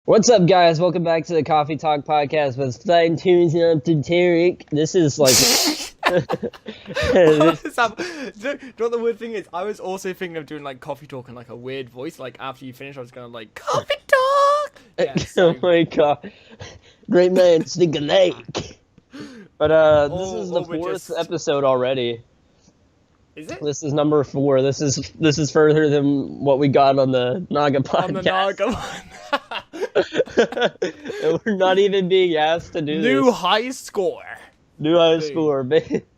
What's up, guys? Welcome back to the Coffee Talk podcast with FlyingTunes and Optum Tairic. This is like... Do you know what the weird thing is? I was also thinking of doing like coffee talk in like a weird voice. Like after you finish, I was going like coffee talk. Yeah, so... Oh my god, great man, Stinker Lake. But this is the fourth episode already. Is it? This is number 4. This is further than what we got on the Naga podcast. On the Naga one. And we're not even being asked to do New this. high score. New high score,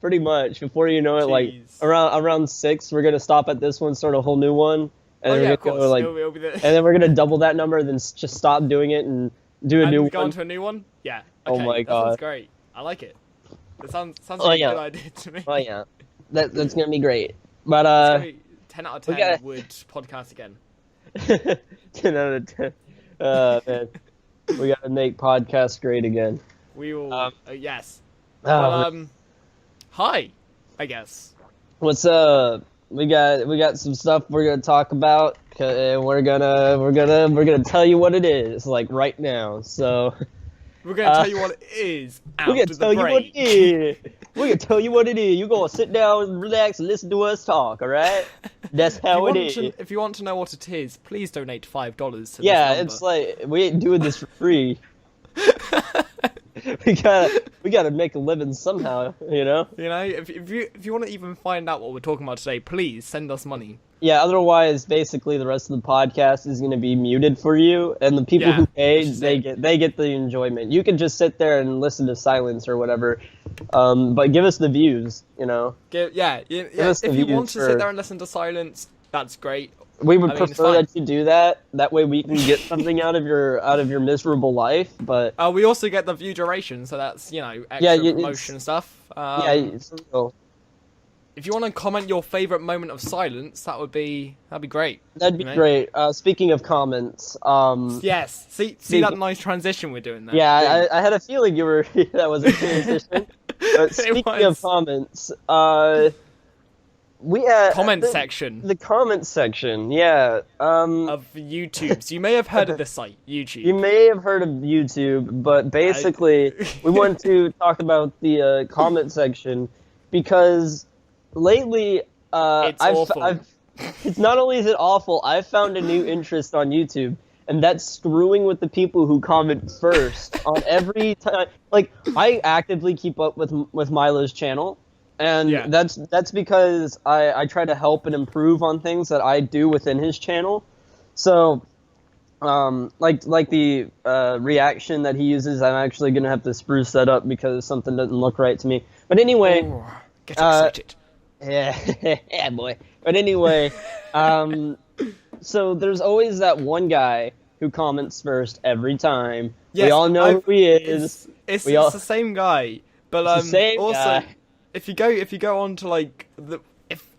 pretty much. Before you know it, like around 6, we're gonna stop at this one, start a whole new one, and then we're gonna go, like, and then we're gonna double that number, then just stop doing it and do a new one. Go on to a new one. Yeah. Okay, oh my god, that sounds great. I like it. That sounds like a good idea to me. Oh yeah, that's gonna be great. But 10 out of 10 would podcast again. 10 out of 10. Man, we gotta make podcasts great again. We will. Yes. Well, hi, I guess. What's up? We got some stuff we're gonna talk about, and we're gonna tell you what it is, like right now. So we're gonna tell you what it is. We're gonna tell you what it is. We're gonna tell you what it is. You're gonna sit down and relax and listen to us talk. All right? That's how it is. If you want to know what it is, please donate $5 to this number. Yeah, it's like we ain't doing this for free. we gotta make a living somehow, you know. You know, if you want to even find out what we're talking about today, please send us money. Yeah, otherwise, basically, the rest of the podcast is going to be muted for you, and the people who pay, they get the enjoyment. You can just sit there and listen to silence or whatever, but give us the views, you know. If you want to sit there and listen to silence, that's great. We would prefer that you do that. That way, we can get something out of your miserable life. But we also get the view duration, so that's extra promotion stuff. It's real. If you want to comment your favorite moment of silence, that'd be great. That'd be great. Speaking of comments, yes. See that nice transition we're doing there. Yeah, I had a feeling that was a transition. But speaking of comments, we had section. The comment section, yeah. Of YouTube. So you may have heard of this site, YouTube. You may have heard of YouTube, but basically, we want to talk about the comment section because lately, it's awful. It's not only is it awful, I've found a new interest on YouTube, and that's screwing with the people who comment first on every time. Like, I actively keep up with Milo's channel, and that's because I try to help and improve on things that I do within his channel. So, like the reaction that he uses, I'm actually gonna have to spruce that up because something doesn't look right to me. But anyway, get excited. Yeah, boy. But anyway, so there's always that one guy who comments first every time. Yes, we all know who he is. It's the same guy, but guy. If you go on to like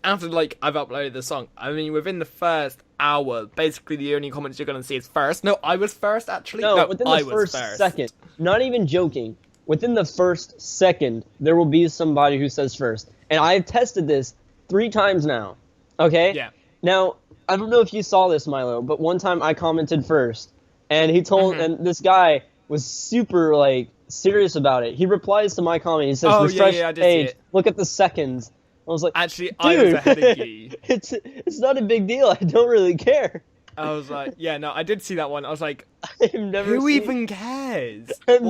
after like I've uploaded the song, I mean within the first hour, basically the only comments you're gonna see is first. No, I was first actually. No, within the first second. Not even joking. Within the first second, there will be somebody who says first. And I've tested this 3 times now. Okay? Yeah. Now, I don't know if you saw this, Milo, but one time I commented first. And he told, and this guy was super, like, serious about it. He replies to my comment. He says, refresh the page. Look at the seconds. I was like, actually, dude, I was ahead of you. It's not a big deal. I don't really care. I was like, yeah, no, I did see that one. I was like, who even cares? I've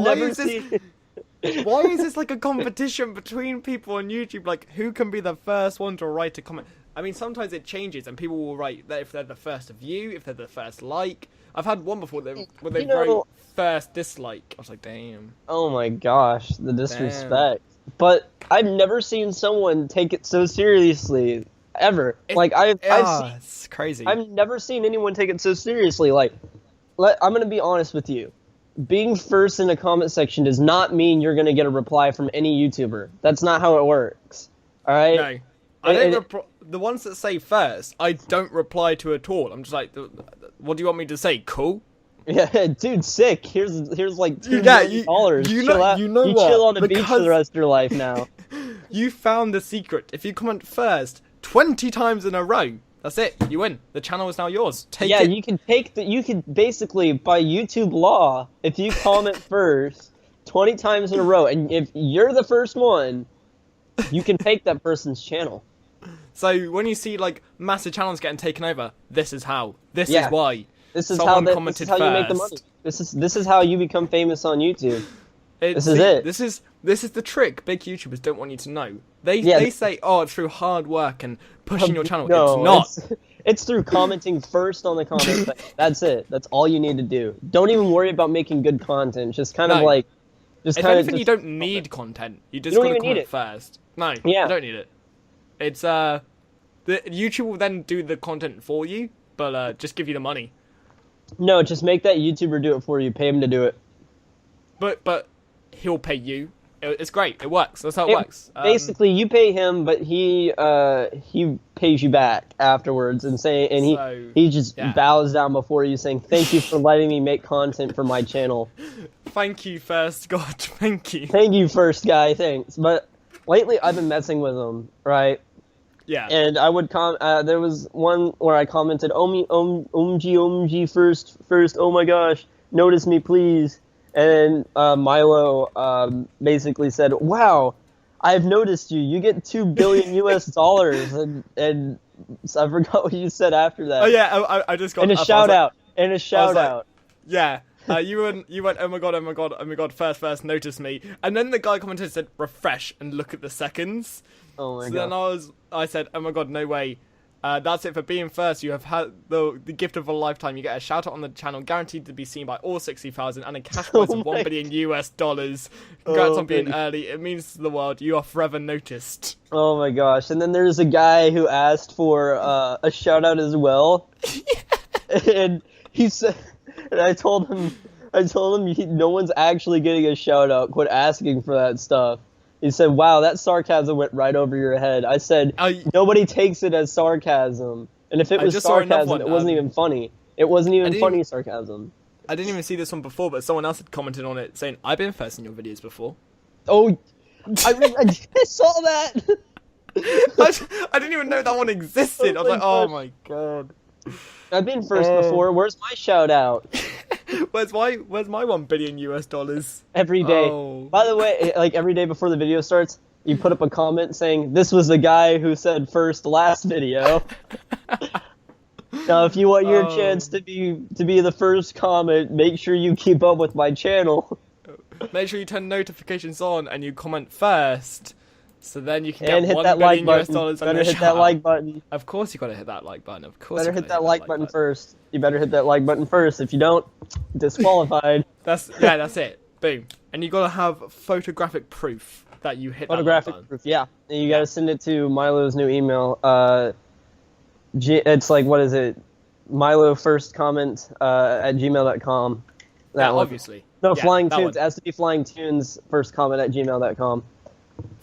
Why is this like a competition between people on YouTube? Like, who can be the first one to write a comment? I mean, sometimes it changes, and people will write that if they're the first view, if they're the first like. I've had one before where they wrote first dislike. I was like, damn. Oh my gosh, the disrespect. Damn. But I've never seen someone take it so seriously, ever. It's crazy. I've never seen anyone take it so seriously. Like, I'm gonna be honest with you. Being first in a comment section does not mean you're going to get a reply from any YouTuber. That's not how it works. All right? No. I don't the ones that say first, I don't reply to at all. I'm just like, what do you want me to say? Cool? Yeah, dude, sick. Here's like $2 million. You chill on the beach for the rest of your life now. You found the secret. If you comment first 20 times in a row, That's it. You win. The channel is now yours. Take Yeah, it. you can basically, by YouTube law, if you comment first 20 times in a row, and if you're the first one, you can take that person's channel. So when you see like massive channels getting taken over, this is how. This Yeah. is why. This is Someone how commented you make the money. first. This is how you become famous on YouTube. This is it. This is the trick big YouTubers don't want you to know. They say, oh, it's through hard work and pushing your channel. No, it's not. It's through commenting first on the comment section. That's it. That's all you need to do. Don't even worry about making good content. Just kind of like, if anything, you don't need content. You just gotta comment first. No, you don't need it. It's the YouTube will then do the content for you, but just give you the money. No, just make that YouTuber do it for you. Pay him to do it. But he'll pay you. It's great. It works. That's how it works. Basically, you pay him, but he pays you back afterwards, and he just bows down before you, saying, "Thank you for letting me make content for my channel." Thank you first, God. Thank you. Thank you first, guy. Thanks. But lately, I've been messing with him, right? Yeah. And I would there was one where I commented, OMG, first, oh my gosh, notice me, please. And Milo basically said, wow, I've noticed you. You get $2 billion US, and I forgot what you said after that. Oh yeah, I just got and a shout out. And a shout out. Yeah. You went, oh my god, first, notice me. And then the guy commented and said, refresh and look at the seconds. Oh my god. Then I said, oh my god, no way. That's it for being first. You have had the gift of a lifetime. You get a shout out on the channel, guaranteed to be seen by all 60,000, and a cash prize of $1 billion US. Congrats on being early. It means to the world you are forever noticed. Oh my gosh. And then there's a guy who asked for a shout out as well. And he said, and I told him no one's actually getting a shout out. Quit asking for that stuff. He said, wow, that sarcasm went right over your head. I said, nobody takes it as sarcasm. And if it was sarcasm, it wasn't even funny. It wasn't even funny sarcasm. I didn't even see this one before, but someone else had commented on it saying, I've been first in your videos before. Oh, I saw that. I didn't even know that one existed. I was like, oh my god. I've been first before. Where's my shout out? Where's my $1 billion US? Every day. Oh. By the way, like every day before the video starts, you put up a comment saying, "This was the guy who said first last video." Now, if you want your chance to be the first comment, make sure you keep up with my channel. Make sure you turn notifications on and you comment first. So then you can get hit $1 that billion like US button. and Better hit that like button. Of course you gotta hit that like button. Of course. Better hit that like button first. You better hit that like button first. If you don't, disqualified. That's it. Boom. And you gotta have photographic proof that you hit photographic that like button. proof. Yeah. And you gotta send it to Milo's new email. It's like, what is it? Milo first comment at gmail.com. That one. Obviously. No, yeah, FlyingTunes. It has to be FlyingTunes first comment at gmail.com.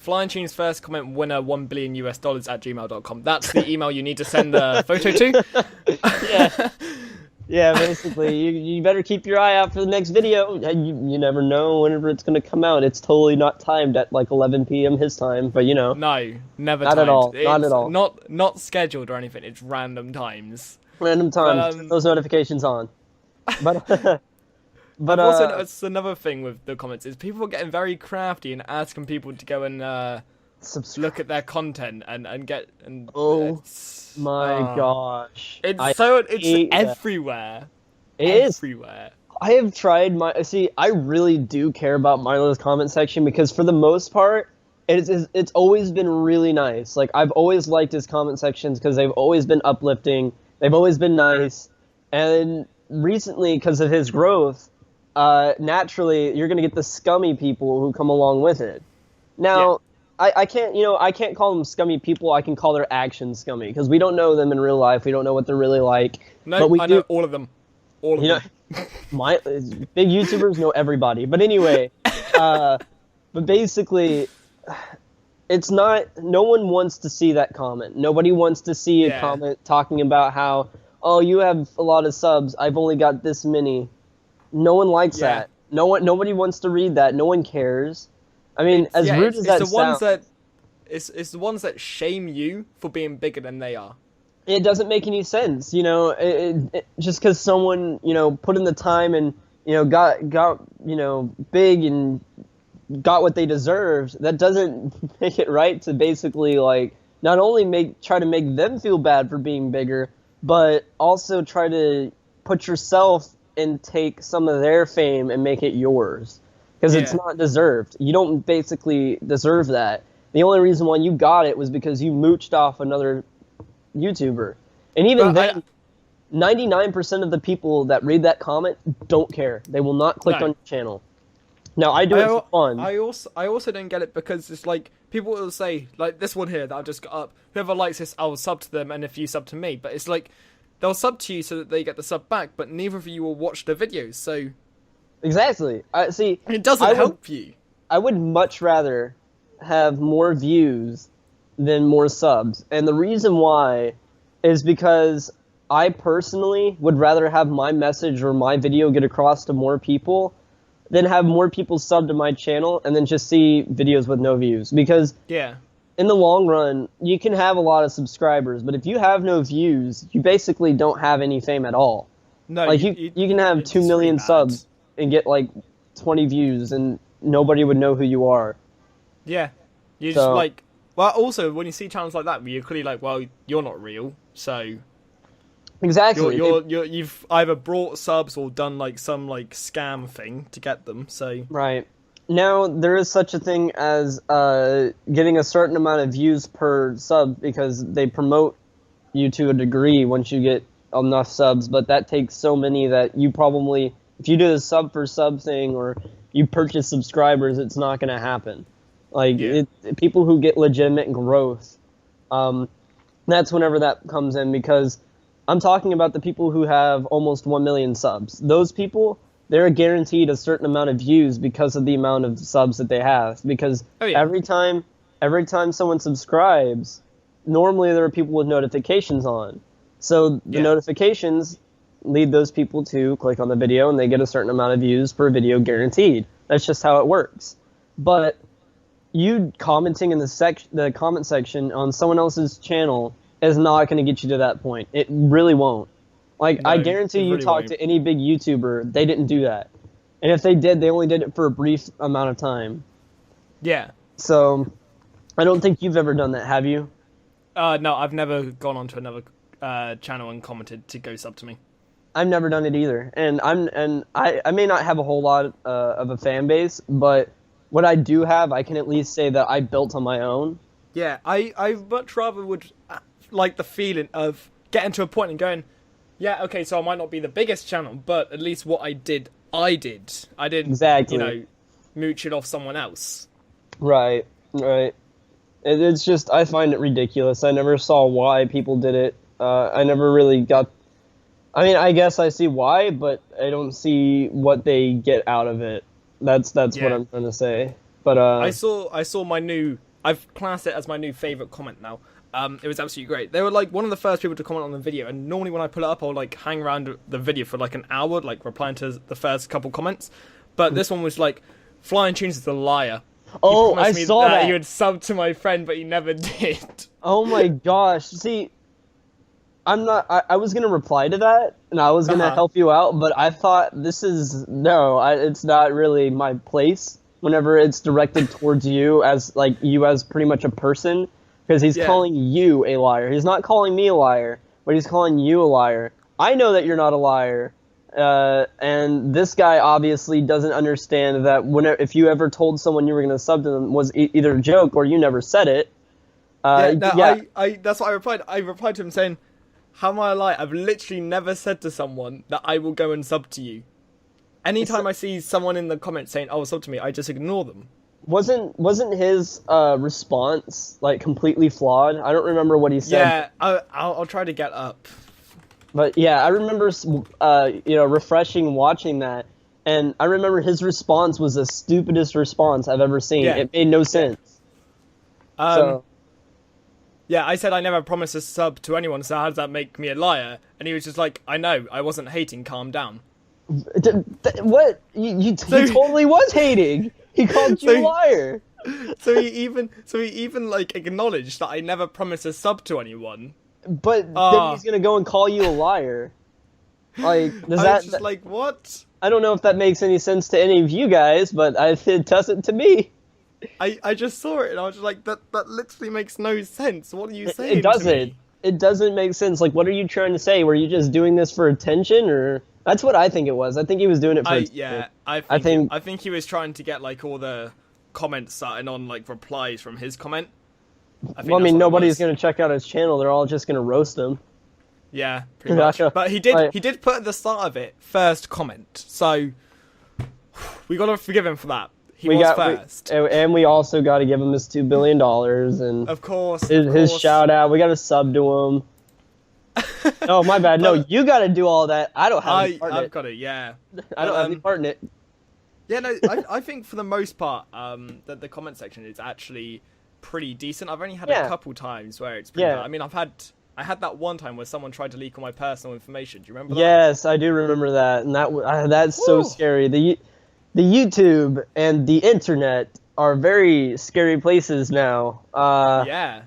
FlyingTunes first comment winner $1 billion US at gmail.com. That's the email you need to send the photo to. Yeah. Yeah, basically, you better keep your eye out for the next video. You never know whenever it's going to come out. It's totally not timed at like 11 p.m. his time, but you know. No, never not timed. At all. It's not at all. Not scheduled or anything. It's random times. Random times. Turn those notifications on. But also, it's another thing with the comments is people are getting very crafty and asking people to go and look at their content and get and. Oh my gosh! It's everywhere. It is everywhere. I have tried I really do care about Milo's comment section because for the most part, it's always been really nice. Like I've always liked his comment sections because they've always been uplifting. They've always been nice, and recently because of his growth. Naturally, you're gonna get the scummy people who come along with it. Now, yeah. I can't call them scummy people. I can call their actions scummy because we don't know them in real life. We don't know what they're really like. No, but we know all of them. All of them. Big YouTubers know everybody. But anyway, but basically, it's not. No one wants to see that comment. Nobody wants to see a comment talking about how, oh, you have a lot of subs. I've only got this many. No one likes that. Nobody wants to read that. No one cares. I mean, rude as that sounds. It's the ones that shame you for being bigger than they are. It doesn't make any sense, just because someone, put in the time and, got, big and got what they deserved, that doesn't make it right to basically, like, not only try to make them feel bad for being bigger, but also try to put yourself and take some of their fame and make it yours. Because it's not deserved. You don't basically deserve that. The only reason why you got it was because you mooched off another YouTuber. And even then, 99% of the people that read that comment don't care. They will not click on your channel. Now, I do it for fun. I also don't get it because it's like, people will say, like this one here that I've just got up, whoever likes this, I will sub to them, and if you sub to me. But it's like, they'll sub to you so that they get the sub back, but neither of you will watch the videos, so... Exactly. See, it doesn't help you. I would much rather have more views than more subs. And the reason why is because I personally would rather have my message or my video get across to more people than have more people sub to my channel and then just see videos with no views. Because in the long run, you can have a lot of subscribers, but if you have no views, you basically don't have any fame at all. No, like you can have 2 million subs and get like 20 views and nobody would know who you are. Yeah. You're just like, well, also when you see channels like that, you're clearly like, well, you're not real, so exactly. You've either brought subs or done like some like scam thing to get them. So right now there is such a thing as getting a certain amount of views per sub because they promote you to a degree once you get enough subs, but that takes so many that you probably, if you do the sub for sub thing or you purchase subscribers, it's not going to happen. Like people who get legitimate growth, that's whenever that comes in, because I'm talking about the people who have almost 1 million subs. Those people, they're guaranteed a certain amount of views because of the amount of subs that they have. Because every time someone subscribes, normally there are people with notifications on. So the notifications lead those people to click on the video and they get a certain amount of views per video guaranteed. That's just how it works. But you commenting in the comment section on someone else's channel is not going to get you to that point. It really won't. Like, no, I guarantee you talk to any big YouTuber, they didn't do that. And if they did, they only did it for a brief amount of time. Yeah. So, I don't think you've ever done that, have you? No, I've never gone onto another channel and commented to go sub to me. I've never done it either. And I may not have a whole lot of a fan base, but what I do have, I can at least say that I built on my own. Yeah, I much rather would like the feeling of getting to a point and going, yeah, okay, so I might not be the biggest channel, but at least what I did. I didn't, exactly. Mooch it off someone else. Right. It's just, I find it ridiculous. I never saw why people did it. I never really got... I mean, I guess I see why, but I don't see what they get out of it. That's what I'm trying to say. But I saw my new... I've classed it as my new favourite comment now. It was absolutely great. They were like one of the first people to comment on the video, and normally when I pull it up, I'll like hang around the video for like an hour, like replying to the first couple comments. But this one was like, FlyingTunes is a liar. Oh, I saw that. You had subbed to my friend, but you never did. Oh my gosh. See, I was going to reply to that, and I was going to help you out, but I thought it's not really my place whenever it's directed towards you as pretty much a person, because he's calling you a liar. He's not calling me a liar, but he's calling you a liar. I know that you're not a liar, and this guy obviously doesn't understand that if you ever told someone you were going to sub to them was either a joke or you never said it. That's what I replied. I replied to him saying, how am I a liar? I've literally never said to someone that I will go and sub to you. Anytime I see someone in the comments saying, "Oh, sub to me," I just ignore them. Wasn't his response like completely flawed? I don't remember what he said. Yeah, I'll try to get up. But yeah, I remember refreshing watching that, and I remember his response was the stupidest response I've ever seen. Yeah. It made no sense. Yeah, I said I never promised a sub to anyone, so how does that make me a liar? And he was just like, I know, I wasn't hating, calm down. What? He totally was hating. He called you a liar. So he even like acknowledged that I never promised a sub to anyone, But then he's gonna go and call you a liar. Like, does I was just like, what? I don't know if that makes any sense to any of you guys, but it doesn't to me. I just saw it and I was just like, that literally makes no sense. What are you saying? It doesn't. To me? It doesn't make sense. Like, what are you trying to say? Were you just doing this for attention, or that's what I think it was. I think he was doing it for attention. Yeah, I think he was trying to get like all the comments starting on like replies from his comment. Well, I mean, nobody's gonna check out his channel. They're all just gonna roast him. Yeah, pretty much. But he did put at the start of it first comment, so we gotta forgive him for that. He was first, and we also got to give him his $2 billion and of course his shout out. We got to sub to him. Oh, my bad. No, you got to do all that. I don't have any part in it. I've got it. Yeah, I don't have any part in it. Yeah, no, I think for the most part, that the comment section is actually pretty decent. I've only had a couple times where it's pretty bad. I mean, I had that one time where someone tried to leak all my personal information. Do you remember that? Yes, I do remember that, and that's so scary. The YouTube and the internet are very scary places now. Yeah.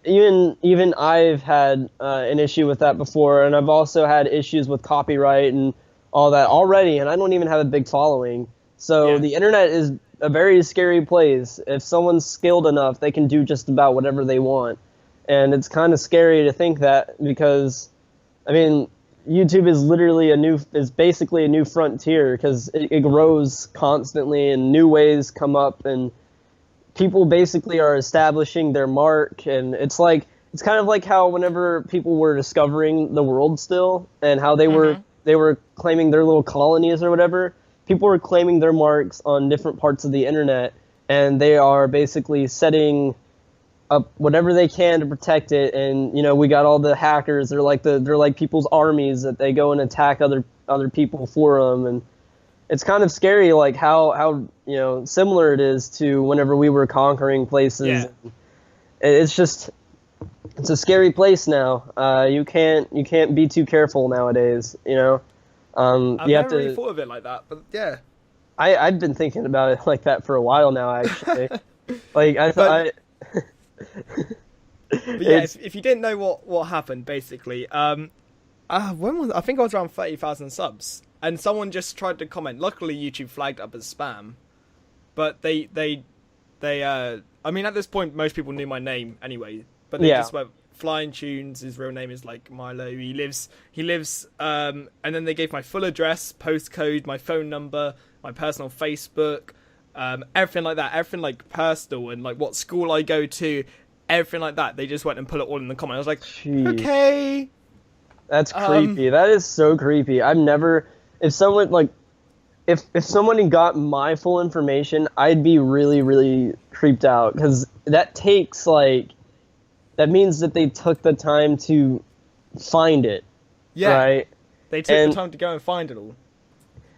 Even I've had an issue with that before, and I've also had issues with copyright and all that already, and I don't even have a big following. So the internet is a very scary place. If someone's skilled enough, they can do just about whatever they want. And it's kind of scary to think that, because, I mean, YouTube is basically a new frontier, because it grows constantly and new ways come up, and people basically are establishing their mark. And it's kind of like how whenever people were discovering the world still, and how they were claiming their little colonies or whatever, people were claiming their marks on different parts of the internet, and they are basically setting up whatever they can to protect it. And we got all the hackers. They're like people's armies that they go and attack other people for them. And it's kind of scary, like how similar it is to whenever we were conquering places. Yeah. It's a scary place now. You can't be too careful nowadays. I've never really thought of it like that, but yeah. I've been thinking about it like that for a while now, actually. Like I thought. But yeah, if you didn't know what happened, basically, when I think I was around 30,000 subs, and someone just tried to comment. Luckily, YouTube flagged up as spam, but they I mean, at this point, most people knew my name anyway, but they just went FlyingTunes. His real name is like Milo. He lives, and then they gave my full address, postcode, my phone number, my personal Facebook. Everything like that, everything like personal, and like what school I go to, everything like that. They just went and put it all in the comment. I was like, Jeez. Okay, that's creepy. That is so creepy. I've never, if someone if somebody got my full information, I'd be really, really creeped out, because that means that they took the time to find it. Yeah, right. They took the time to go and find it all.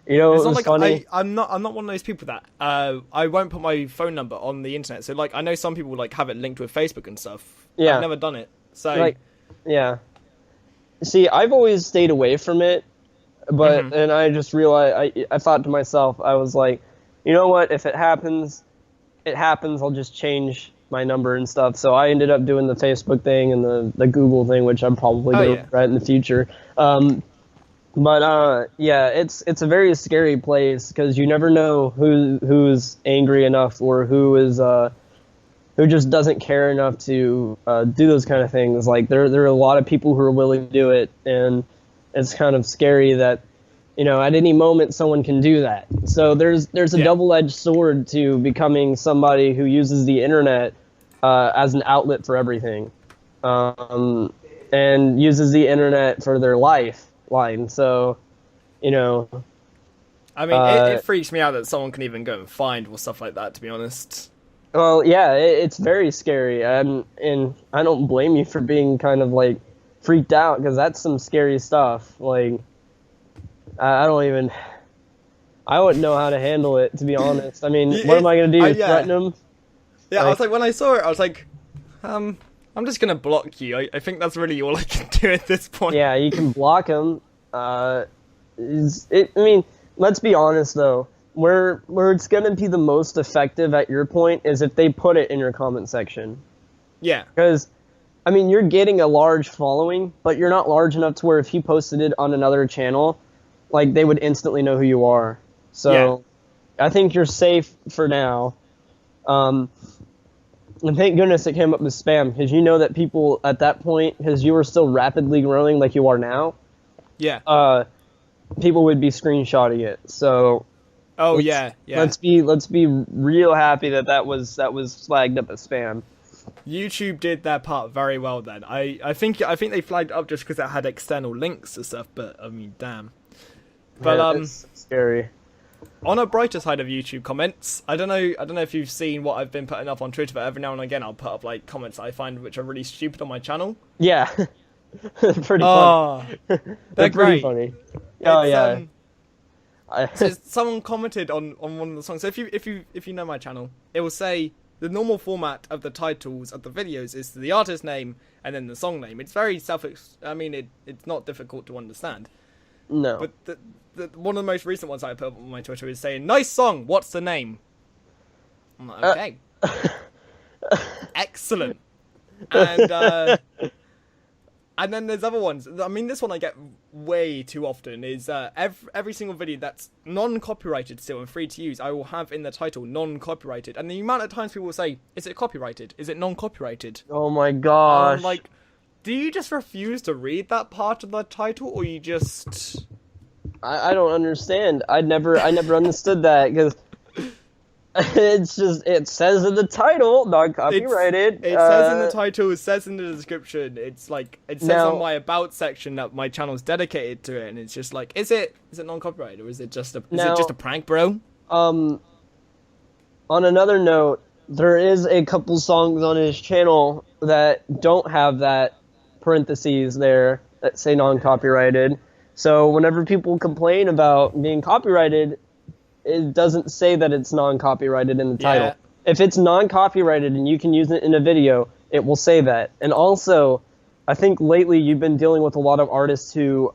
It's not like funny. I'm not one of those people that I won't put my phone number on the internet. So like I know some people like have it linked with Facebook and stuff. Yeah, I've never done it. So yeah. See, I've always stayed away from it, but and I just realized I thought to myself, I was like, you know what? If it happens, it happens. I'll just change my number and stuff. So I ended up doing the Facebook thing and the Google thing, which I'm probably going to regret in the future. But yeah, it's a very scary place, because you never know who's angry enough, or who just doesn't care enough to do those kind of things. Like there are a lot of people who are willing to do it, and it's kind of scary that at any moment someone can do that. So there's a double-edged sword to becoming somebody who uses the internet as an outlet for everything, and uses the internet for their life. So, I mean, it freaks me out that someone can even go and find or stuff like that, to be honest. Well, yeah, it's very scary, and I don't blame you for being kind of like freaked out, because that's some scary stuff. Like, I wouldn't know how to handle it, to be honest. I mean, what am I gonna do? Threaten them? Yeah, I was like, when I saw it, I was like, I'm just gonna block you. I think that's really all I can do at this point. Yeah, you can block them. I mean, let's be honest though. Where it's gonna be the most effective at your point is if they put it in your comment section. Yeah. Because I mean, you're getting a large following, but you're not large enough to where if you posted it on another channel, like, they would instantly know who you are. So, I think you're safe for now. And thank goodness it came up with spam, because you know that people at that point, because you were still rapidly growing like you are now, people would be screenshotting it. So, let's be real happy that was flagged up as spam. YouTube did their part very well then. I think they flagged up just because it had external links and stuff, but I mean, damn. But it's scary. On a brighter side of YouTube comments, I don't know if you've seen what I've been putting up on Twitter, but every now and again I'll put up like comments that I find which are really stupid on my channel. Yeah. Pretty funny. They're pretty funny. Oh yeah. So someone commented on one of the songs. So if you know my channel, it will say the normal format of the titles of the videos is the artist name and then the song name. It's very it's not difficult to understand. No. But one of the most recent ones I put up on my Twitter is saying, "Nice song, what's the name?" I'm like, okay. Excellent. And then there's other ones. I mean, this one I get way too often is every single video that's non-copyrighted still and free to use, I will have in the title non-copyrighted. And the amount of times people will say, "Is it copyrighted? Is it non-copyrighted?" Oh my gosh. I'm like, do you just refuse to read that part of the title, or you just... I don't understand. I never understood that, because it's just, it says in the title, non-copyrighted. It says in the title, it says in the description, it's like, it says on my about section that my channel's dedicated to it, and it's just like, is it non-copyrighted, or is it just a prank, bro? On another note, there is a couple songs on his channel that don't have that parentheses there that say non-copyrighted. So whenever people complain about being copyrighted, it doesn't say that it's non-copyrighted in the title. Yeah. If it's non-copyrighted and you can use it in a video, it will say that. And also, I think lately you've been dealing with a lot of artists who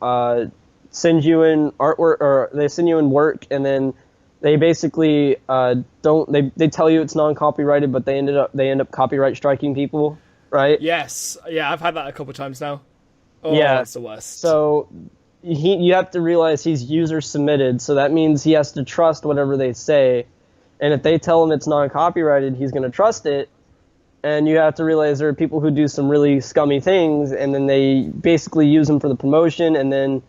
send you in artwork, or they send you in work, and then they basically they tell you it's non-copyrighted, but they end up copyright striking people, right? Yes. Yeah, I've had that a couple times now. Oh, yeah, that's the worst. So you have to realize he's user submitted, so that means he has to trust whatever they say. And if they tell him it's non-copyrighted, he's going to trust it. And you have to realize there are people who do some really scummy things, and then they basically use them for the promotion, and then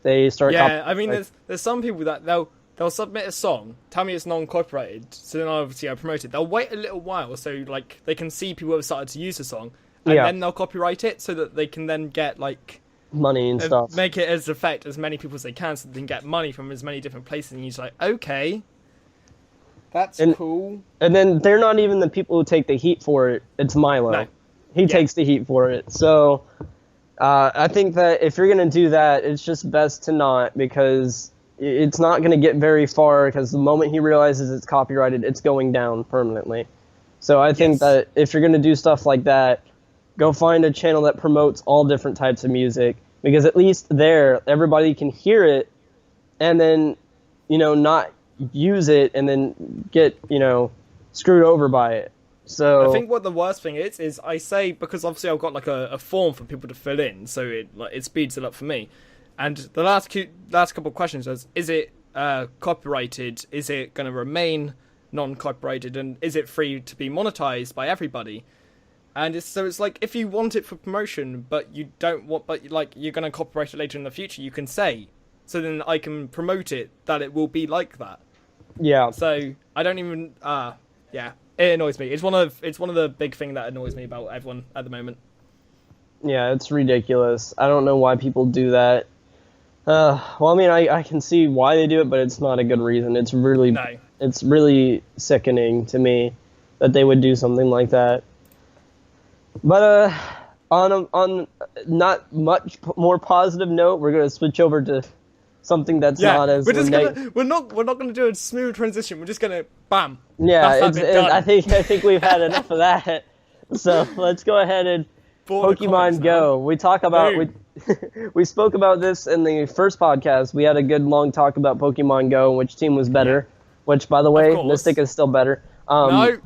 they start. Yeah, I mean, there's some people that they'll submit a song, tell me it's non-copyrighted, so then obviously I promote it. They'll wait a little while so like they can see people have started to use the song, and then they'll copyright it so that they can then get like money and stuff. Make it as affect as many people as they can, so they can get money from as many different places. And you're just like, okay, that's cool. And then they're not even the people who take the heat for it. It's Milo. No. He takes the heat for it. So I think that if you're gonna do that, it's just best to not, because it's not gonna get very far. Because the moment he realizes it's copyrighted, it's going down permanently. So I think that if you're gonna do stuff like that, go find a channel that promotes all different types of music, because at least there, everybody can hear it, and then, not use it and then get, screwed over by it. So I think what the worst thing is I say, because obviously I've got like a form for people to fill in, so it speeds it up for me. And the last couple of questions was, is it copyrighted? Is it going to remain non-copyrighted? And is it free to be monetized by everybody? And it's like, if you want it for promotion, but you don't want, but like you're going to copyright it later in the future, you can say, so then I can promote it that it will be like that. Yeah. So I don't even, it annoys me. It's one of the big thing that annoys me about everyone at the moment. Yeah, it's ridiculous. I don't know why people do that. Well, I mean, I can see why they do it, but it's not a good reason. It's really sickening to me that they would do something like that. But on not much more positive note, we're gonna switch over to something that's not as. We're not gonna do a smooth transition. We're just gonna bam. Yeah, I think we've had enough of that. So let's go ahead and Pokemon Go. We talk about we spoke about this in the first podcast. We had a good long talk about Pokemon Go and which team was better. Which, by the way, Mystic is still better. No.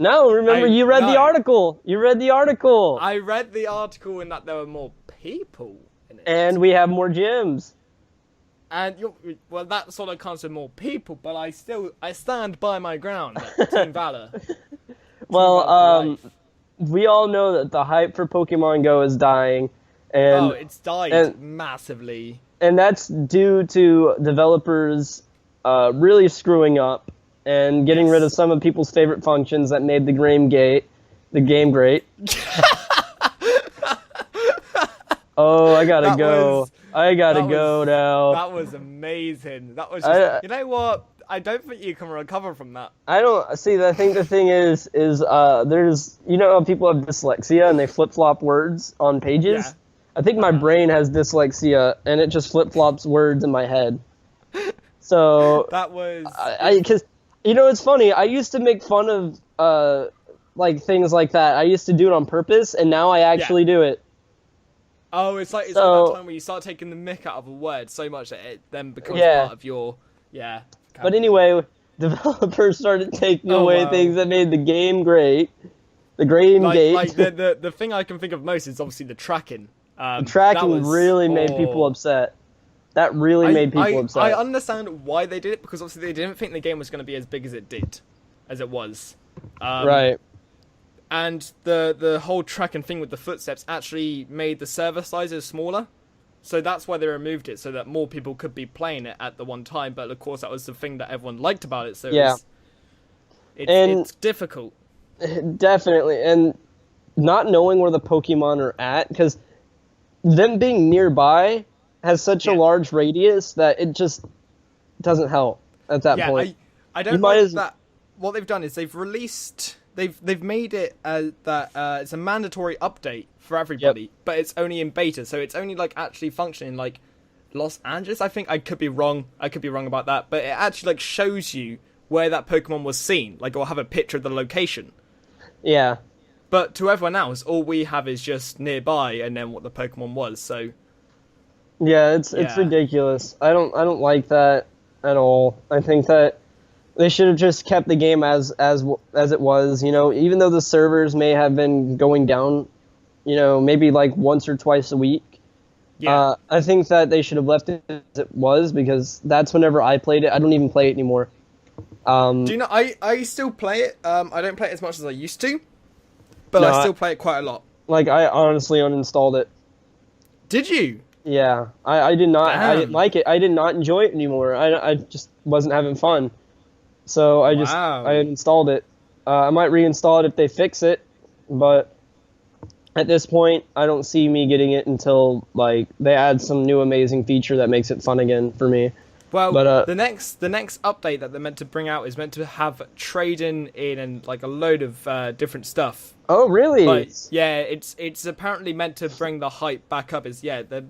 No, remember you read the article. You read the article. I read the article in that there were more people in it. And we have more gyms. And well, that sort of counts with more people, but I stand by my ground. Team Valor. Well, we all know that the hype for Pokemon Go is dying, and it's died massively. And that's due to developers really screwing up and getting rid of some of people's favorite functions that made the game great. Oh, I gotta go. I gotta go now. That was amazing. That was just, you know what? I don't think you can recover from that. I don't see. I think the thing is there's how people have dyslexia and they flip flop words on pages. Yeah. I think my brain has dyslexia and it just flip flops words in my head. So that was because it's funny. I used to make fun of things like that. I used to do it on purpose, and now I actually do it. Oh, it's like that time where you start taking the mick out of a word so much that it then becomes part of your But anyway, developers started taking away things that made the game great. The game gate. Like the thing I can think of most is obviously the tracking. The tracking really made people upset. That really made people upset. I understand why they did it, because obviously they didn't think the game was going to be as big as it was. Right. And the whole tracking thing with the footsteps actually made the server sizes smaller. So that's why they removed it, so that more people could be playing it at the one time. But of course, that was the thing that everyone liked about it. So it's difficult. Definitely. And not knowing where the Pokemon are at, because them being nearby has such a large radius that it just doesn't help at that point. I don't like that. What they've done is they've released... They've made it that it's a mandatory update for everybody, but it's only in beta, so it's only actually functioning like Los Angeles. I think I could be wrong. I could be wrong about that, but it actually shows you where that Pokemon was seen. It'll have a picture of the location. Yeah. But to everyone else, all we have is just nearby and then what the Pokemon was. So. Yeah, it's ridiculous. I don't like that at all. I think that they should have just kept the game as it was, even though the servers may have been going down, maybe once or twice a week. Yeah. I think that they should have left it as it was, because that's whenever I played it. I don't even play it anymore. Do you know, I still play it. I don't play it as much as I used to, but I still play it quite a lot. I honestly uninstalled it. Did you? Yeah. I did not. Damn. I didn't like it. I did not enjoy it anymore. I just wasn't having fun. So I installed it. I might reinstall it if they fix it, but at this point, I don't see me getting it until they add some new amazing feature that makes it fun again for me. Well, but, the next update that they're meant to bring out is meant to have trading in and a load of different stuff. Oh, really? It's apparently meant to bring the hype back up. The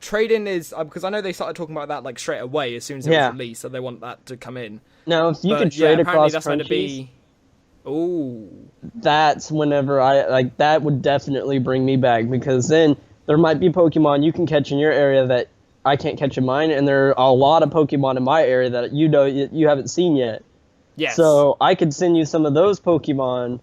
trading is because I know they started talking about that straight away as soon as it was released, so they want that to come in. Now, if you could trade across countries, that's whenever that would definitely bring me back, because then there might be Pokemon you can catch in your area that I can't catch in mine, and there are a lot of Pokemon in my area that you haven't seen yet. Yes. So I could send you some of those Pokemon.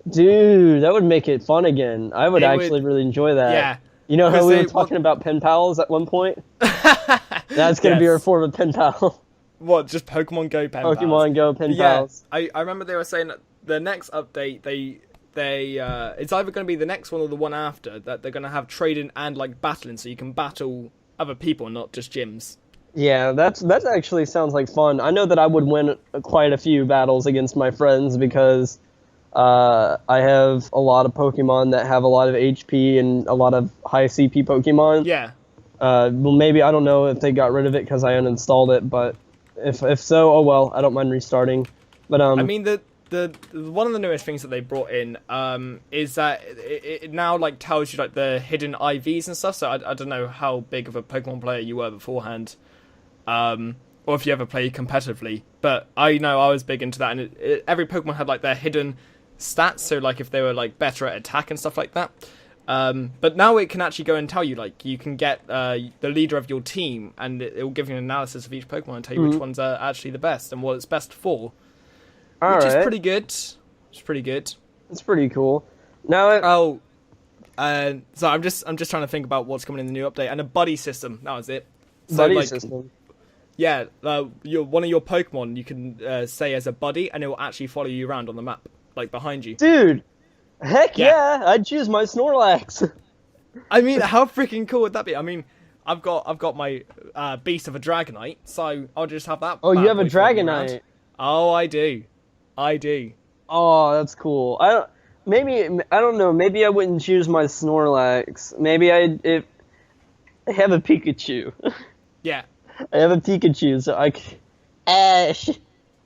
Dude, that would make it fun again. I would really enjoy that. Yeah. You know how we were talking about pen pals at one point? That's going to be our form of pen pal. What, just Pokemon Go pen pals? Pokemon Go pen pals. I remember they were saying that the next update, it's either going to be the next one or the one after, that they're going to have trading and battling, so you can battle other people, not just gyms. Yeah, that actually sounds like fun. I know that I would win quite a few battles against my friends, because I have a lot of Pokemon that have a lot of HP and a lot of high CP Pokemon. Yeah. Well, maybe, I don't know if they got rid of it because I uninstalled it, but if so, oh well, I don't mind restarting. But I mean, the one of the newest things that they brought in is that it now tells you the hidden IVs and stuff. So I don't know how big of a Pokemon player you were beforehand, or if you ever played competitively. But I know I was big into that, and every Pokemon had their hidden stats. So if they were better at attack and stuff like that. But now it can actually go and tell you, you can get the leader of your team, and it will give you an analysis of each Pokemon and tell you which ones are actually the best and what it's best for. Which is pretty good. It's pretty good. It's pretty cool. Now, Oh, so I'm just trying to think about what's coming in the new update, and a buddy system. That was it. So, buddy like, system. Yeah, one of your Pokemon you can say as a buddy, and it will actually follow you around on the map, like behind you. Dude, heck Yeah. yeah, I'd choose my Snorlax. I mean, how freaking cool would that be? I mean, I've got my beast of a Dragonite, so I'll just have that. Oh, you bad have a boy following me Dragonite. around. Oh, I do. Oh, that's cool. I don't know. Maybe I wouldn't choose my Snorlax. Maybe I have a Pikachu. Yeah. I have a Pikachu, so Ash.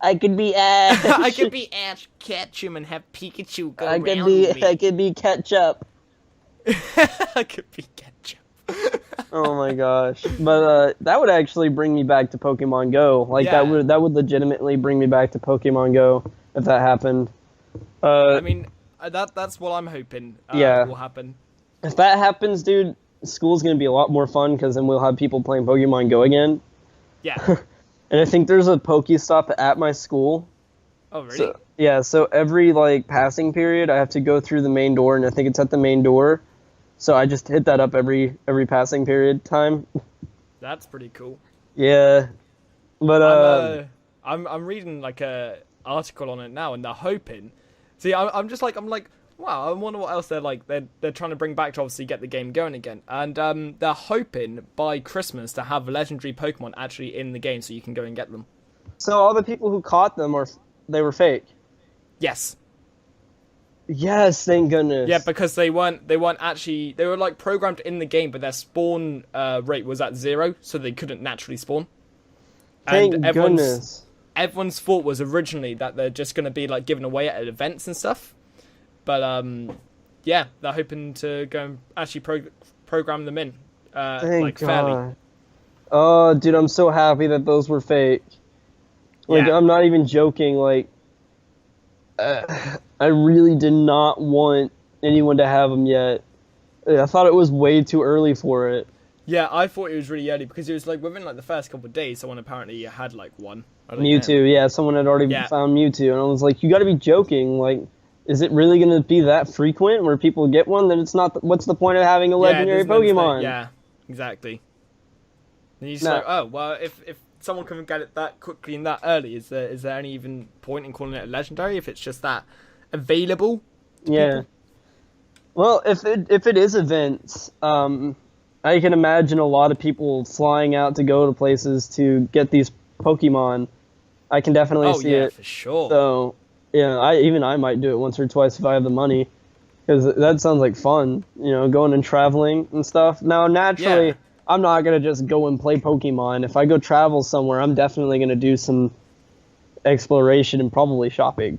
I could be Ash. I could be Ash Ketchum and have Pikachu go I could around be. me. I could be Ketchup. I could be Ketchum. Oh my gosh! But that would actually bring me back to Pokemon Go. Like Yeah. that would legitimately bring me back to Pokemon Go if that happened. I mean, that's what I'm hoping. Yeah. Will happen. If that happens, dude, school's gonna be a lot more fun because then we'll have people playing Pokemon Go again. Yeah. And I think there's a Pokestop at my school. Oh, really? So, yeah, so every like passing period, I have to go through the main door, and I think it's at the main door. So I just hit that up every passing period time. That's pretty cool. Yeah, but I'm reading like a article on it now, and they're hoping. See, I'm like, wow, I wonder what else they're like. They're trying to bring back to obviously get the game going again, and they're hoping by Christmas to have legendary Pokemon actually in the game, so you can go and get them. so all the people who caught them they were fake. Yes. Yes, thank goodness. Yeah, because they weren't actually, they were like programmed in the game, but their spawn rate was at 0, so they couldn't naturally spawn. Thank And goodness. everyone's thought was originally that they're just going to be like given away at events and stuff. But yeah, they're hoping to go and actually program them in Thank like God. fairly. Oh, dude, I'm so happy that those were fake. Like, Yeah. I'm not even joking. Like, I really did not want anyone to have them yet. I thought it was way too early for it. Yeah, I thought it was really early because it was like within like the first couple of days, someone apparently had like one. I don't know. Mewtwo, yeah, someone had already Yeah. found Mewtwo, and I was like, you got to be joking. Like, is it really going to be that frequent where people get one? Then it's not. What's the point of having a legendary there's no mistake. Pokemon? Yeah, exactly. And you just No. like, oh well, if someone can get it that quickly and that early, is there any even point in calling it a legendary if it's just that available? To Yeah. people? Well, if it is events, I can imagine a lot of people flying out to go to places to get these Pokemon. I can definitely Oh see yeah, it. for sure. So, yeah, I might do it once or twice if I have the money, because that sounds like fun. You know, going and traveling and stuff. Now, naturally, Yeah. I'm not gonna just go and play Pokemon. If I go travel somewhere, I'm definitely gonna do some exploration and probably shopping.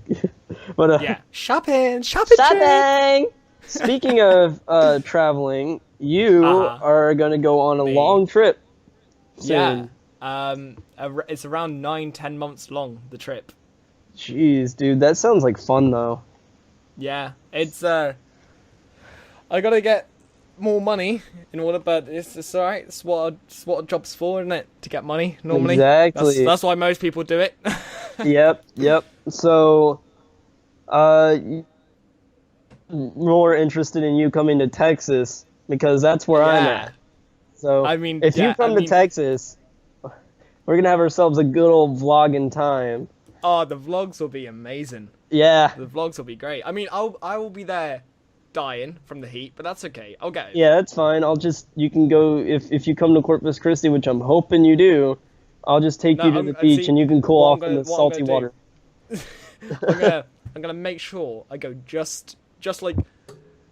But Yeah, shopping. shopping. Speaking of traveling, you Uh-huh. are gonna go on a Me. long trip soon. Yeah. It's around 9-10 months long, the trip. Jeez, dude, that sounds like fun though. Yeah, it's I gotta get more money in order, but it's alright. It's what a job's for, isn't it? To get money normally. Exactly. That's why most people do it. Yep. So, more interested in you coming to Texas because that's where I'm Yeah. at. So, I mean, if yeah, you come I to mean- Texas, we're gonna have ourselves a good old vlogging time. Oh, the vlogs will be amazing. Yeah. The vlogs will be great. I mean, I will be there dying from the heat, but that's okay. I'll get it. Yeah, that's fine. You can go, if you come to Corpus Christi, which I'm hoping you do, I'll just take you to the beach and you can cool off in the salty water. I'm gonna make sure I go just like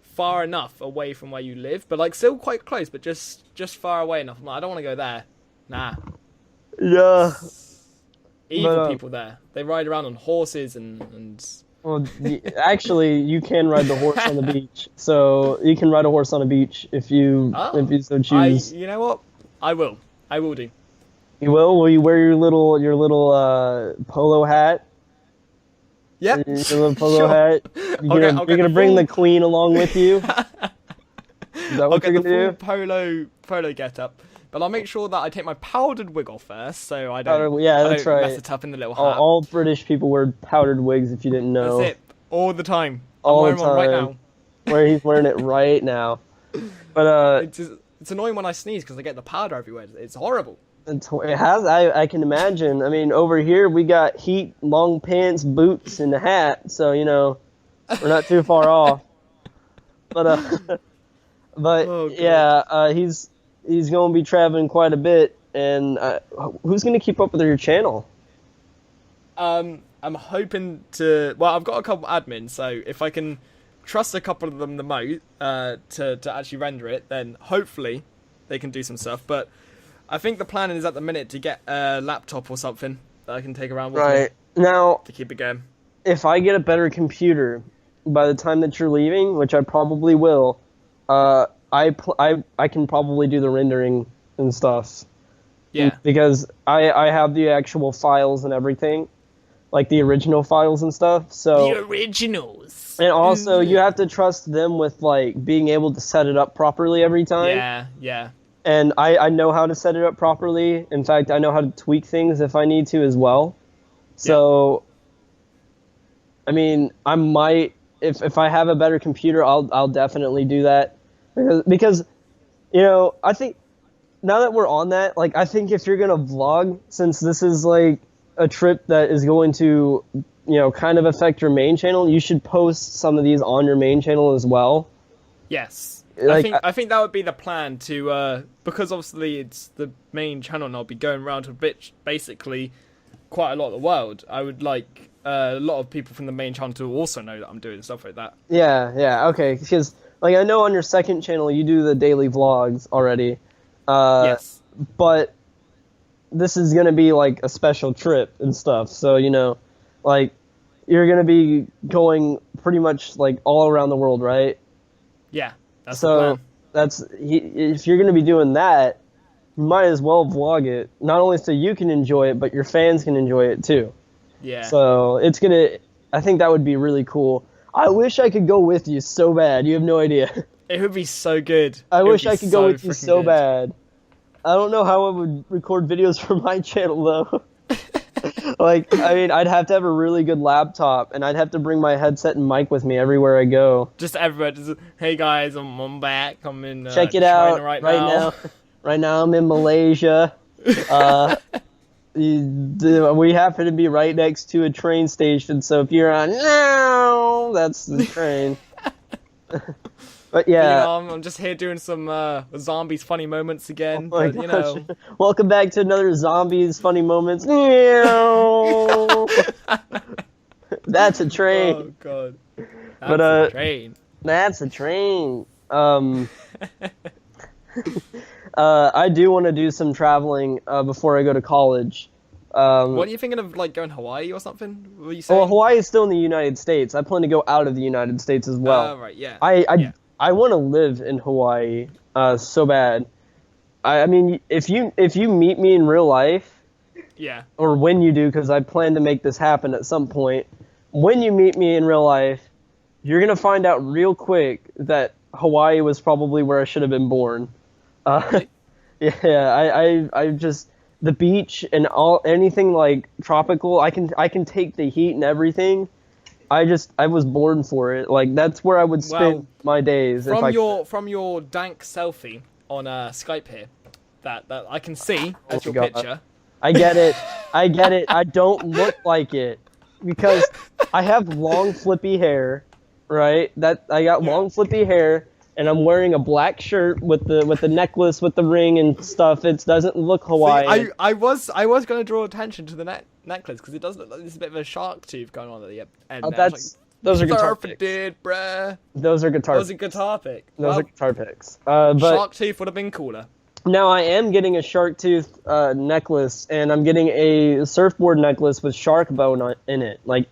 far enough away from where you live, but like still quite close, but just far away enough. I'm like, I don't want to go there. Nah. Yeah. Evil people there. They ride around on horses and Well, actually, you can ride the horse on the beach. So you can ride a horse on a beach if you so choose. you know what? I will do. You will? Will you wear your little polo hat? Yep. Your little polo Sure. hat. I'll You're get gonna the bring full- the queen along with you. Is that I'll what get you're the gonna full do? polo get up. But I'll make sure that I take my powdered wig off first, so I don't, Yeah, I that's don't right. mess it up in the little hat. All British people wear powdered wigs. If you didn't know. That's it. all the time. All the I'm wearing one right time. now. Where he's wearing it right now. But It's annoying when I sneeze because I get the powder everywhere. It's horrible. it has. I can imagine. I mean, over here we got heat, long pants, boots, and a hat. So we're not too far off. But Oh, God. yeah, he's going to be traveling quite a bit. And who's going to keep up with your channel? I'm hoping to. Well, I've got a couple admins, so if I can trust a couple of them the most to actually render it, then hopefully they can do some stuff. But I think the plan is at the minute to get a laptop or something that I can take around with Right. me Now, to keep it going. if I get a better computer by the time that you're leaving, which I probably will, I can probably do the rendering and stuff. Yeah. Because I have the actual files and everything, like the original files and stuff. So The originals. and also you have to trust them with like being able to set it up properly every time. Yeah, yeah. And I know how to set it up properly. In fact, I know how to tweak things if I need to as well. So, I mean, I might if I have a better computer, I'll definitely do that because I think now that we're on that, like I think if you're gonna vlog, since this is like a trip that is going to kind of affect your main channel, you should post some of these on your main channel as well. Yes. Like, I think that would be the plan to because obviously it's the main channel and I'll be going around to basically quite a lot of the world. I would like a lot of people from the main channel to also know that I'm doing stuff like that. Yeah, okay. Because like I know on your second channel you do the daily vlogs already. Yes. But this is gonna be like a special trip and stuff. So like you're gonna be going pretty much like all around the world, right? Yeah. That's the plan. If you're gonna be doing that, you might as well vlog it. Not only so you can enjoy it, but your fans can enjoy it too. Yeah. So I think that would be really cool. I wish I could go with you so bad. You have no idea. It would be so good. I wish I could go with you so bad. I don't know how I would record videos for my channel though. Like, I mean, I'd have to have a really good laptop, and I'd have to bring my headset and mic with me everywhere I go. Just everywhere. Just, hey guys, I'm back. I'm in Check it China out right now. Right now I'm in Malaysia. We happen to be right next to a train station, so if you're on now, that's the train. But yeah, I'm just here doing some zombies funny moments again. Oh my but, gosh. Welcome back to another Zombies Funny Moments. That's a train. Oh god. But, That's a train. That's a train. I do want to do some traveling before I go to college. What are you thinking of, like going Hawaii or something? What were you saying? Well, Hawaii is still in the United States. I plan to go out of the United States as well. Right, yeah. I want to live in Hawaii so bad. I mean, if you meet me in real life, Yeah. or when you do, because I plan to make this happen at some point. When you meet me in real life, you're gonna find out real quick that Hawaii was probably where I should have been born. Yeah, I just the beach and anything like tropical. I can take the heat and everything. I was born for it. Like that's where I would spend my days. From your dank selfie on Skype here, that I can see as your picture. I get it. I don't look like it because I have long flippy hair, right? I got long flippy hair, and I'm wearing a black shirt with the necklace with the ring and stuff. It doesn't look Hawaiian. See, I was going to draw attention to the necklace because it does look like there's a bit of a shark tooth going on at the end. Those are guitar picks. Bruh. Those are guitar. Those are guitar picks. Those are guitar picks. But shark tooth would have been cooler. Now I am getting a shark tooth necklace, and I'm getting a surfboard necklace with shark bone in it. Like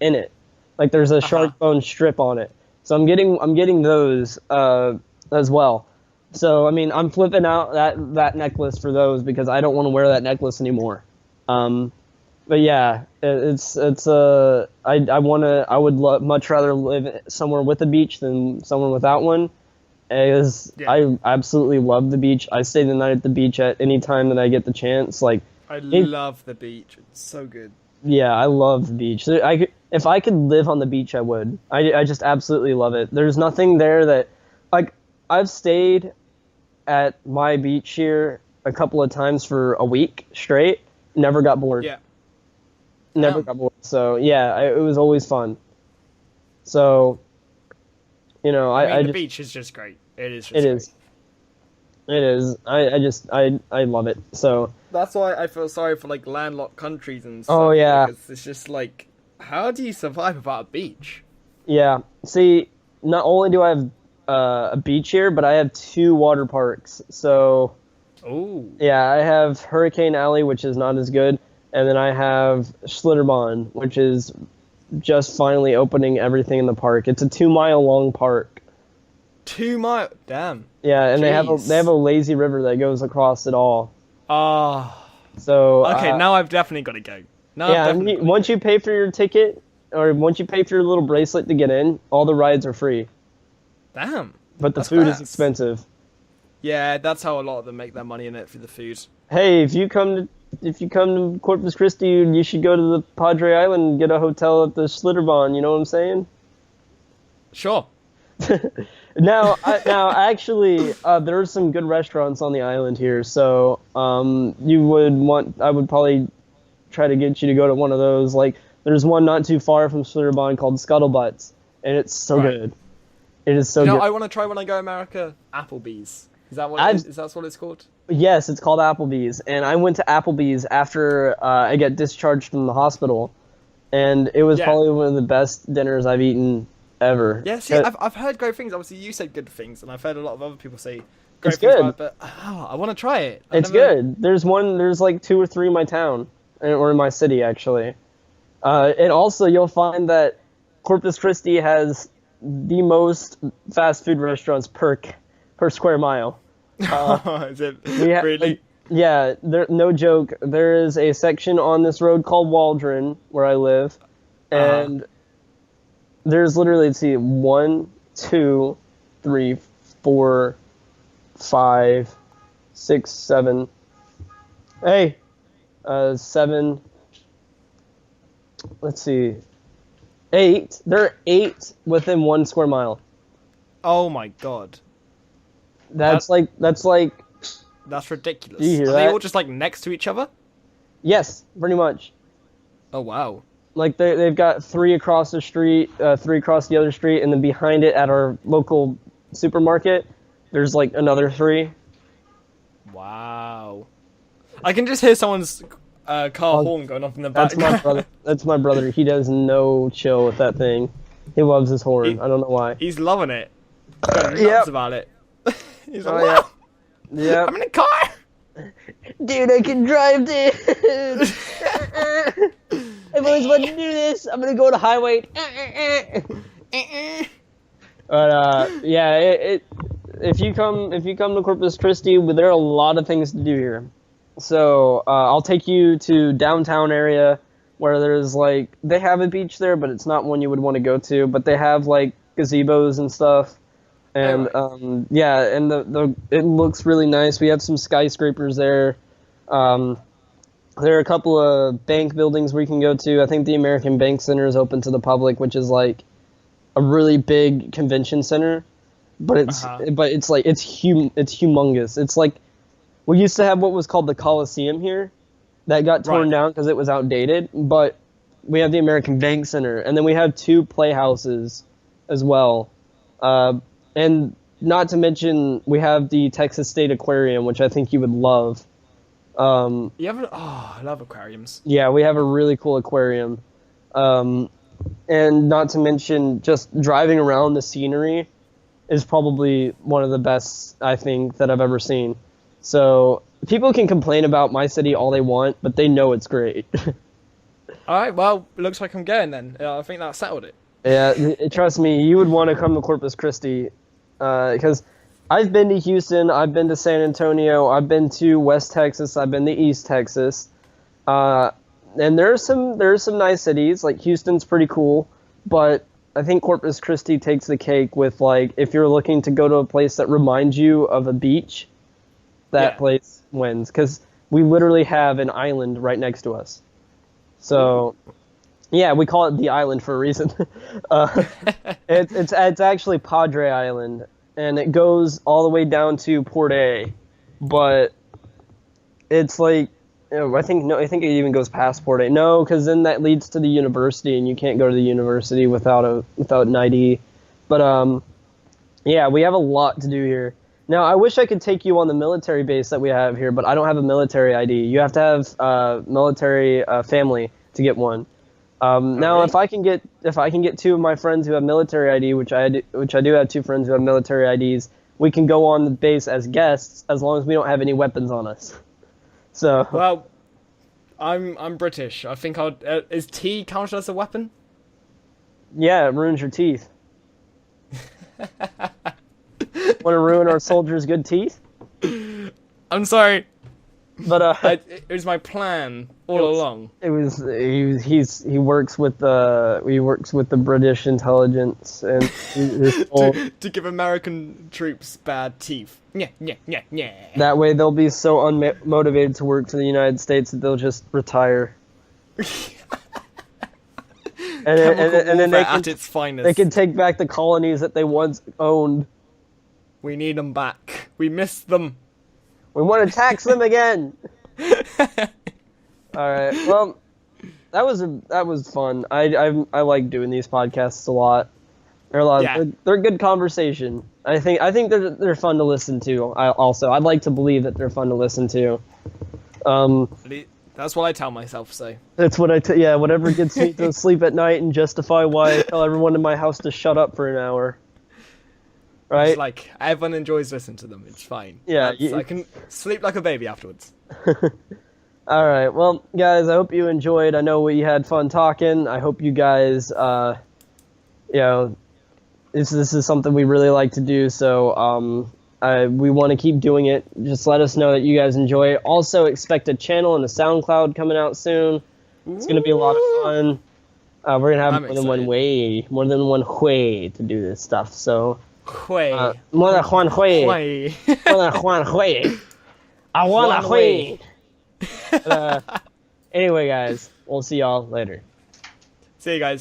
there's a shark bone strip on it. So I'm getting those as well. So I mean, I'm flipping out that necklace for those because I don't want to wear that necklace anymore. But yeah, I would much rather live somewhere with a beach than somewhere without one. I absolutely love the beach. I stay the night at the beach at any time that I get the chance. Like I love the beach. It's so good. Yeah, I love the beach. If I could live on the beach, I would. I just absolutely love it. There's nothing there that, like, I've stayed at my beach here a couple of times for a week straight. Never got bored. Yeah. Never got bored. So yeah, it was always fun. So, I mean, I the just beach is just great. It is just it great. is. It is. I love it. So That's why I feel sorry for like landlocked countries and stuff. oh yeah. Because it's just like, how do you survive without a beach? Yeah. See, not only do I have a beach here, but I have 2 water parks. So Oh. yeah, I have Hurricane Alley, which is not as good, and then I have Schlitterbahn, which is just finally opening everything in the park. It's a 2-mile long park. 2 mile. Damn. Yeah, and Jeez. they have a lazy river that goes across it all. Ah. So Okay, now I've definitely got to go. Now yeah, I've definitely gotta once go. you pay for your ticket, or once you pay for your little bracelet to get in, all the rides are free. Damn. But the That's food is class. expensive. Yeah, that's how a lot of them make their money in it, for the food. Hey, if you come to Corpus Christi, you should go to the Padre Island and get a hotel at the Schlitterbahn. You know what I'm saying? Sure. Now, actually, there are some good restaurants on the island here, so I would probably try to get you to go to one of those. Like, there's one not too far from Schlitterbahn called Scuttlebutts, and it's so Right. good. It is so You know, good. I want to try when I go to America. Applebee's. Is that what is that what it's called? Yes, it's called Applebee's, and I went to Applebee's after I got discharged from the hospital, and it was Yeah. probably one of the best dinners I've eaten ever. Yeah, see, I've heard great things. Obviously, you said good things, and I've heard a lot of other people say great It's things good. about it, but I want to try it. It's good. There's like 2 or 3 in my town, or in my city, actually. And also, you'll find that Corpus Christi has the most fast food restaurants per square mile. Is it We really? Yeah, no joke. There is a section on this road called Waldron, where I live, and there's literally, let's see, 1, 2, 3, 4, 5, 6, 7. Hey, 7. Let's see, 8. There are 8 within 1 square mile. Oh my god, That's like that's ridiculous. Do you hear Are they that? all just like next to each other? yes, pretty much. Oh wow. Like they've got 3 across the street, 3 across the other street, and then behind it at our local supermarket, there's like another 3. Wow. I can just hear someone's car horn going off in the That's background. my brother. That's my brother. He does no chill with that thing. He loves his horn. I don't know why. He's loving it. He's going nuts Yep. about it. He's Oh, like, yeah. wow, Yeah. I'm in a car. Dude, I can drive, dude. I've always wanted to do this. I'm gonna go to highway. But yeah, if you come to Corpus Christi, there are a lot of things to do here. So I'll take you to downtown area where there's like they have a beach there, but it's not one you would want to go to. But they have like gazebos and stuff, and yeah, and it looks really nice. We have some skyscrapers there. There are a couple of bank buildings we can go to. I think the American Bank Center is open to the public, which is like a really big convention center, but it's humongous. It's like we used to have what was called the Coliseum here, that got torn down because it was outdated. But we have the American Bank Center, and then we have 2 playhouses as well, and not to mention we have the Texas State Aquarium, which I think you would love. You ever? Oh, I love aquariums. Yeah, we have a really cool aquarium. And not to mention, just driving around the scenery is probably one of the best, I think, that I've ever seen. So people can complain about my city all they want, but they know it's great. All right, well, it looks like I'm going then. I think that settled it. Yeah, trust me, you would want to come to Corpus Christi, because I've been to Houston, I've been to San Antonio, I've been to West Texas, I've been to East Texas. And there are some nice cities, like Houston's pretty cool, but I think Corpus Christi takes the cake with, like, if you're looking to go to a place that reminds you of a beach, that place wins, because we literally have an island right next to us. So, yeah, we call it the island for a reason. It's actually Padre Island, and it goes all the way down to Port A, but it's like, I think it even goes past Port A. No, because then that leads to the university, and you can't go to the university without an ID. But yeah, we have a lot to do here. Now, I wish I could take you on the military base that we have here, but I don't have a military ID. You have to have military family to get one. Now, Alright. if I can get two of my friends who have military ID, which I do have two friends who have military IDs, we can go on the base as guests as long as we don't have any weapons on us. So Well, I'm British. I think I'll. Is tea counted as a weapon? yeah, it ruins your teeth. Want to ruin our soldiers' good teeth? I'm sorry. But It was my plan all along. he works with the British intelligence, and his whole, To give American troops bad teeth. Yeah. that way they'll be so unmotivated to work for the United States that they'll just retire. And then they at can, its finest. they can take back the colonies that they once owned. We need them back. We miss them. We want to tax them again. All right. Well, that was fun. I like doing these podcasts a lot. They're good conversation. I think they're fun to listen to. I'd like to believe that they're fun to listen to. That's what I tell myself. So That's what whatever gets me to sleep at night and justify why I tell everyone in my house to shut up for an hour. Right? it's like everyone enjoys listening to them. It's fine. Yeah, I can sleep like a baby afterwards. All right. Well, guys, I hope you enjoyed. I know we had fun talking. I hope you guys, this is something we really like to do. So, we want to keep doing it. Just let us know that you guys enjoy it. Also, expect a channel and a SoundCloud coming out soon. It's going to be a lot of fun. We're going to have more than one way to do this stuff. So, more than one way. More than one way. I want a way. Anyway, guys, we'll see y'all later. See you guys.